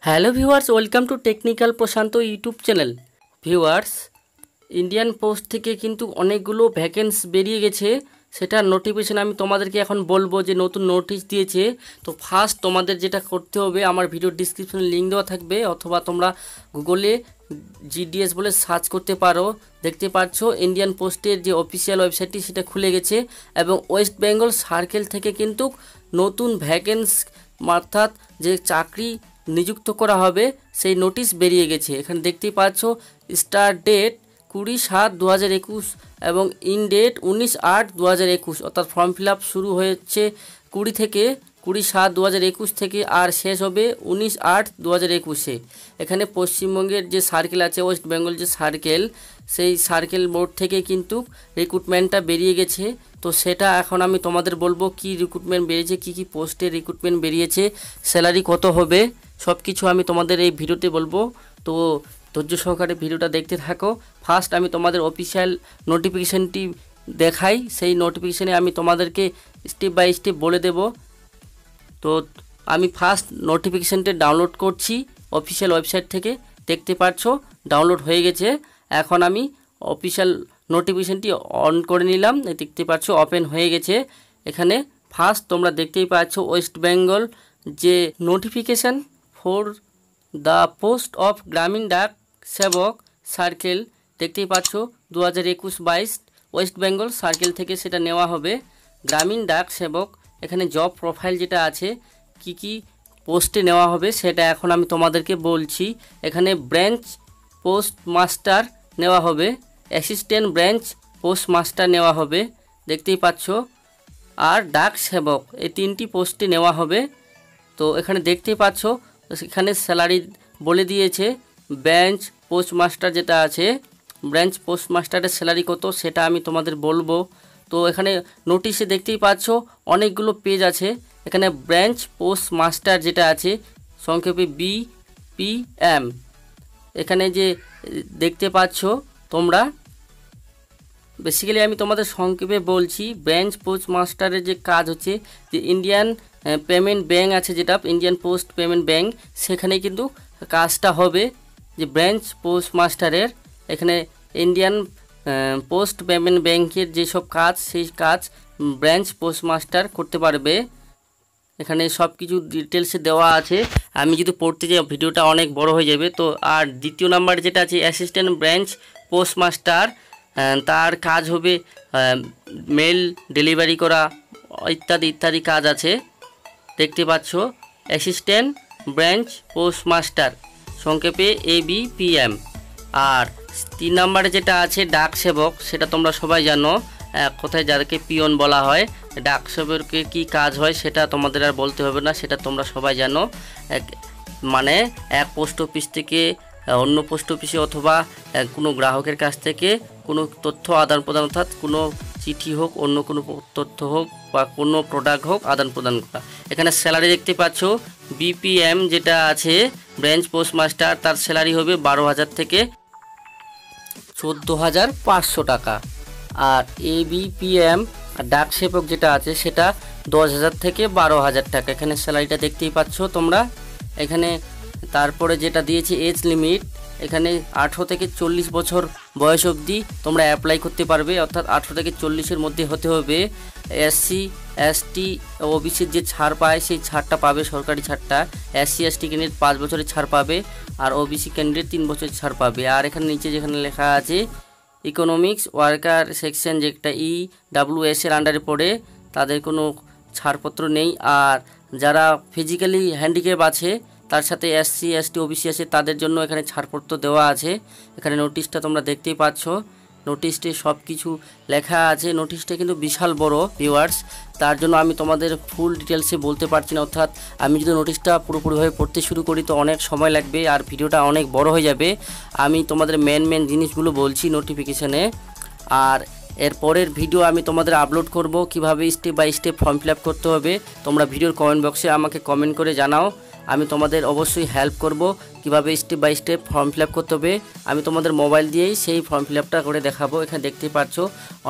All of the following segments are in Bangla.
Hello viewers, welcome to technical Prashant YouTube channel. Viewers, Indian post থেকে কিন্তু অনেকগুলো ভ্যাকেন্সি বেরিয়ে গেছে, সেটার নোটিফিকেশান আমি তোমাদেরকে এখন বলবো যে নতুন নোটিশ দিয়েছে। তো ফার্স্ট তোমাদের যেটা করতে হবে, আমার ভিডিওর ডিসক্রিপশনে লিঙ্ক দেওয়া থাকবে, অথবা তোমরা গুগলে জিডিএস বলে সার্চ করতে পারো। দেখতে পাচ্ছ ইন্ডিয়ান পোস্টের যে অফিসিয়াল ওয়েবসাইটটি সেটা খুলে গেছে, এবং ওয়েস্ট বেঙ্গল সার্কেল থেকে কিন্তু নতুন ভ্যাকেন্সি অর্থাৎ যে চাকরি নিযুক্ত করা হবে সেই নোটিশ বেরিয়ে গেছে। এখানে দেখতেই পাচ্ছ স্টার্ট ডেট 20/7/2021 এবং ইন ডেট 19/8/2021, অর্থাৎ ফর্ম ফিল আপ শুরু হয়েছে 20/7/2021 থেকে আর শেষ হবে 19/8/2021। এখানে পশ্চিমবঙ্গের যে সার্কেল আছে, ওয়েস্ট বেঙ্গল যে সার্কেল, সেই সার্কেল বোর্ড থেকে কিন্তু রিক্রুটমেন্টটা বেরিয়ে গেছে। তো সেটা এখন আমি তোমাদের বলবো কি রিক্রুটমেন্ট বেরিয়েছে, কি পোস্টে রিক্রুটমেন্ট বেরিয়েছে, স্যালারি কত হবে, সব কিছু আমি তোমাদের এই ভিডিওতে বলবো। তো ধৈর্য সহকারে ভিডিওটা দেখতে থাকো। ফার্স্ট আমি তোমাদের অফিসিয়াল নোটিফিকেশানটি দেখাই, সেই নোটিফিকেশানে আমি তোমাদেরকে স্টেপ বাই স্টেপ বলে দেব। তো আমি ফার্স্ট নোটিফিকেশানটি ডাউনলোড করছি অফিসিয়াল ওয়েবসাইট থেকে। দেখতে পাচ্ছ ডাউনলোড হয়ে গেছে। এখন আমি অফিসিয়াল নোটিফিকেশানটি অন করে নিলাম। দেখতে পাচ্ছ ওপেন হয়ে গেছে। এখানে ফার্স্ট তোমরা দেখতেই পাচ্ছ ওয়েস্ট বেঙ্গল যে notification for the post of গ্রামীণ ডাক সেবক সার্কেল, দেখতেই পাচ্ছ 2021-22 ওয়েস্ট বেঙ্গল সার্কেল থেকে সেটা নেওয়া হবে। গ্রামীণ ডাক সেবক, এখানে জব প্রোফাইল যেটা আছে, কি পোস্টে নেওয়া হবে সেটা এখন আমি তোমাদেরকে বলছি। এখানে ব্রাঞ্চ পোস্ট মাস্টার নেওয়া হবে, অ্যাসিস্ট্যান্ট ব্রাঞ্চ পোস্ট মাস্টার নেওয়া হবে, দেখতেই পাচ্ছ, আর ডাক সেবক, এই তিনটি পোস্টে নেওয়া হবে। তো এখানে দেখতেই পাচ্ছ এখানে স্যালারি বলে দিয়েছে। ব্রাঞ্চ পোস্ট মাস্টার যেটা আছে, ব্রাঞ্চ পোস্ট মাস্টারের স্যালারি কত সেটা আমি তোমাদের বলবো। তো এখানে নোটিশে দেখতেই পাচ্ছ অনেকগুলো পেজ আছে। এখানে ব্রাঞ্চ পোস্ট মাস্টার যেটা আছে, সংক্ষেপে BPM, এখানে যে দেখতে পাচ্ছ তোমরা, বেসিক্যালি আমি তোমাদের সংক্ষেপে বলছি। ব্রাঞ্চ পোস্ট মাস্টারের যে কাজ হচ্ছে, যে ইন্ডিয়ান পেমেন্ট ব্যাঙ্ক আছে যেটা ইন্ডিয়ান পোস্ট পেমেন্ট ব্যাঙ্ক, সেখানে কিন্তু কাজটা হবে। যে ব্রাঞ্চ পোস্ট মাস্টারের এখানে ইন্ডিয়ান পোস্ট পেমেন্ট ব্যাঙ্কের যেসব কাজ, সেই কাজ ব্রাঞ্চ পোস্ট মাস্টার করতে পারবে। এখানে সব কিছু ডিটেলসে দেওয়া আছে। আমি যদি পড়তে যাই ভিডিওটা অনেক বড় হয়ে যাবে। তো আর দ্বিতীয় নাম্বার যেটা আছে অ্যাসিস্ট্যান্ট ব্রাঞ্চ পোস্ট মাস্টার, তার কাজ হবে মেল ডেলিভারি করা, ইত্যাদি ইত্যাদি কাজ আছে। দেখতে পাচ্ছ অ্যাসিস্ট্যান্ট ব্রাঞ্চ পোস্ট মাস্টার, সংক্ষেপে ABPM। আর 3 নম্বরে যেটা আছে ডাক সেবক, সেটা তোমরা সবাই জানো, কোথায় যাদেরকে পিয়ন বলা হয়। ডাক সেবকের কী কাজ হয় সেটা তোমাদের আর বলতে হবে না, সেটা তোমরা সবাই জানো। মানে এক পোস্ট অফিস থেকে অন্য পোস্ট অফিসে অথবা কোনো গ্রাহকের কাছ থেকে কোনো তথ্য আদান প্রদান, অর্থাৎ কোনো চিঠি হোক, অন্য কোনো তথ্য হোক বা কোনো প্রোডাক্ট হোক, আদান প্রদান করা। এখানে স্যালারি দেখতে পাচ্ছ BPM যেটা আছে ব্রাঞ্চ পোস্ট মাস্টার, তার স্যালারি হবে 12,000 থেকে 14,500 টাকা। আর ABPM ডাক সেবক যেটা আছে সেটা 10,000 থেকে 12,000 টাকা। এখানে স্যালারিটা দেখতেই পাচ্ছ তোমরা। এখানে তারপরে যেটা দিয়েছে এজ লিমিট, এখানে 18 থেকে 40 বছর বয়স অবধি তোমরা অ্যাপ্লাই করতে পারবে, অর্থাৎ 18 থেকে 40-এর মধ্যে হতে হবে। SC ST OBCর যে ছাড় পায় সেই ছাড়টা পাবে, সরকারি ছাড়টা। SC ST ক্যান্ডিডেট 5 বছরের ছাড় পাবে, আর OBC ক্যান্ডিডেট 3 বছরের ছাড় পাবে। আর এখানে নিচে যেখানে লেখা আছে ইকোনমিক্স ওয়ার্কার সেকশন, যেটা EWS এর আন্ডারে পড়ে, তাদের কোনো ছাড়পত্র নেই। আর যারা ফিজিক্যালি হ্যান্ডিক্যাপ আছে, তার সাথে SC ST OBC আছে, তাদের জন্য এখানে ছাড়পত্র দেওয়া আছে। এখানে নোটিশটা তোমরা দেখতেই পাচ্ছ, নোটিশটি সব কিছু লেখা আছে। নোটিশটা কিন্তু বিশাল বড় ভিউয়ার্স, তার জন্য আমি তোমাদের ফুল ডিটেলসে বলতে পারছি না। অর্থাৎ আমি যদি নোটিশটা পুরোপুরিভাবে পড়তে শুরু করি তো অনেক সময় লাগবে আর ভিডিওটা অনেক বড় হয়ে যাবে। আমি তোমাদের মেন জিনিসগুলো বলছি নোটিফিকেশানে। আর এর পরের ভিডিও আমি তোমাদের আপলোড করব কিভাবে step by step form fill up করতে হবে। তোমরা ভিডিওর কমেন্ট বক্সে আমাকে কমেন্ট করে জানাও, আমি তোমাদের অবশ্যই হেল্প করব কিভাবে step by step form fill up করতে হবে। আমি তোমাদের মোবাইল দিয়েই সেই ফর্ম ফিল আপটা করে দেখাবো। এখানে দেখতে পাচ্ছ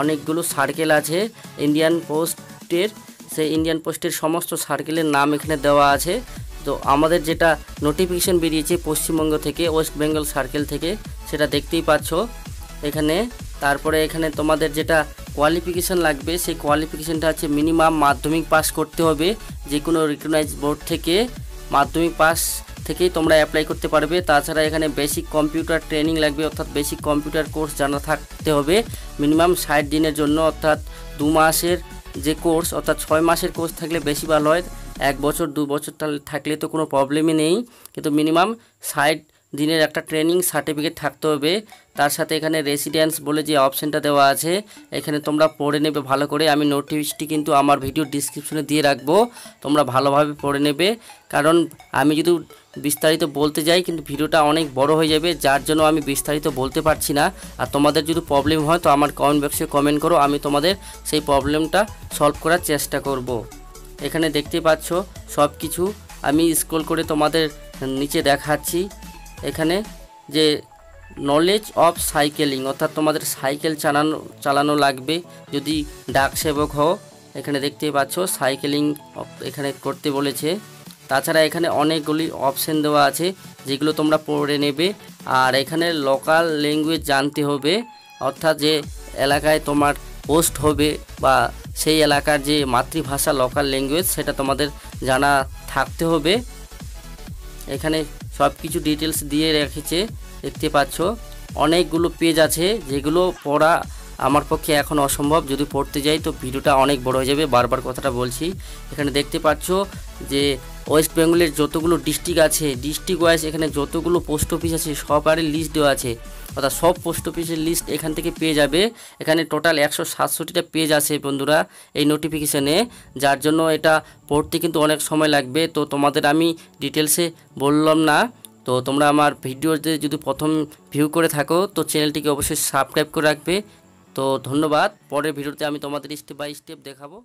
অনেকগুলো সার্কেল আছে ইন্ডিয়ান পোস্টের, সেই ইন্ডিয়ান পোস্টের সমস্ত সার্কেলের নাম এখানে দেওয়া আছে। তো আমাদের যেটা নোটিফিকেশন বেরিয়েছে পশ্চিমবঙ্গ থেকে, ওয়েস্ট বেঙ্গল সার্কেল থেকে, সেটা দেখতেই পাচ্ছ এখানে। তারপরে এখানে তোমাদের যেটা কোয়ালিফিকেশান লাগবে, সেই কোয়ালিফিকেশানটা হচ্ছে মিনিমাম মাধ্যমিক পাস করতে হবে। যে কোনো রিকগনাইজ বোর্ড থেকে মাধ্যমিক পাস থেকেই তোমরা অ্যাপ্লাই করতে পারবে। তাছাড়া এখানে বেসিক কম্পিউটার ট্রেনিং লাগবে, অর্থাৎ বেসিক কম্পিউটার কোর্স জানা থাকতে হবে মিনিমাম 60 দিনের জন্য। অর্থাৎ 2 মাসের যে কোর্স, অর্থাৎ 6 মাসের কোর্স থাকলে বেশি ভালো হয়। 1 বছর 2 বছর থাকলে তো কোনো প্রবলেমই নেই, কিন্তু মিনিমাম 60 দিনের একটা ট্রেনিং সার্টিফিকেট থাকতে হবে। তার সাথে এখানে রেসিডেন্স বলে যে অপশানটা দেওয়া আছে, এখানে তোমরা পড়ে নেবে ভালো করে। আমি নোটিশটি কিন্তু আমার ভিডিও ডিসক্রিপশনে দিয়ে রাখবো, তোমরা ভালোভাবে পড়ে নেবে। কারণ আমি যদি বিস্তারিত বলতে যাই কিন্তু ভিডিওটা অনেক বড় হয়ে যাবে, যার জন্য আমি বিস্তারিত বলতে পারছি না। আর তোমাদের যদি প্রবলেম হয় তো আমার কমেন্ট বক্সে কমেন্ট করো, আমি তোমাদের সেই প্রবলেমটা সলভ করার চেষ্টা করব। এখানে দেখতে পাচ্ছ সব কিছু আমি স্ক্রল করে তোমাদের নিচে দেখাচ্ছি। এখানে যে নলেজ অফ সাইকেলিং, অর্থাৎ তোমাদের সাইকেল চালানো লাগবে যদি ডাক সেবক হও। এখানে দেখতে পাচ্ছ সাইকেলিং এখানে করতে বলেছে। তাছাড়া এখানে অনেকগুলি অপশান দেওয়া আছে যেগুলো তোমরা পড়ে নেবে। আর এখানে লোকাল ল্যাঙ্গুয়েজ জানতে হবে, অর্থাৎ যে এলাকায় তোমার পোস্ট হবে বা সেই এলাকার যে মাতৃভাষা লোকাল ল্যাঙ্গুয়েজ সেটা তোমাদের জানা থাকতে হবে। এখানে সব কিছু ডিটেলস দিয়ে রেখেছে, দেখতে পাচ্ছ অনেকগুলো পেজ আছে যেগুলো পড়া আমার পক্ষে এখন অসম্ভব। যদি পড়তে যাই তো ভিডিওটা অনেক বড় হয়ে যাবে, বারবার কথাটা বলছি। এখানে দেখতে পাচ্ছ যে ওয়েস্ট বেঙ্গলের যতগুলো ডিস্ট্রিক্ট আছে, ডিস্ট্রিক্ট ওয়াইজ এখানে যতগুলো পোস্ট অফিস আছে সবারই লিস্ট দেওয়া আছে, অর্থাৎ সব পোস্ট অফিসের লিস্ট এখান থেকে পেয়ে যাবে। এখানে টোটাল 167টা পেজ আছে বন্ধুরা এই নোটিফিকেশানে, যার জন্য এটা পড়তে কিন্তু অনেক সময় লাগবে। তো তোমাদের আমি ডিটেলসে বললাম না। তো তোমরা আমার ভিডিওতে যদি প্রথম ভিউ করে থাকো তো চ্যানেলটিকে অবশ্যই সাবস্ক্রাইব করে রাখবে। তো ধন্যবাদ। পরের ভিডিওতে আমি তোমাদের স্টেপ বাই স্টেপ দেখাবো।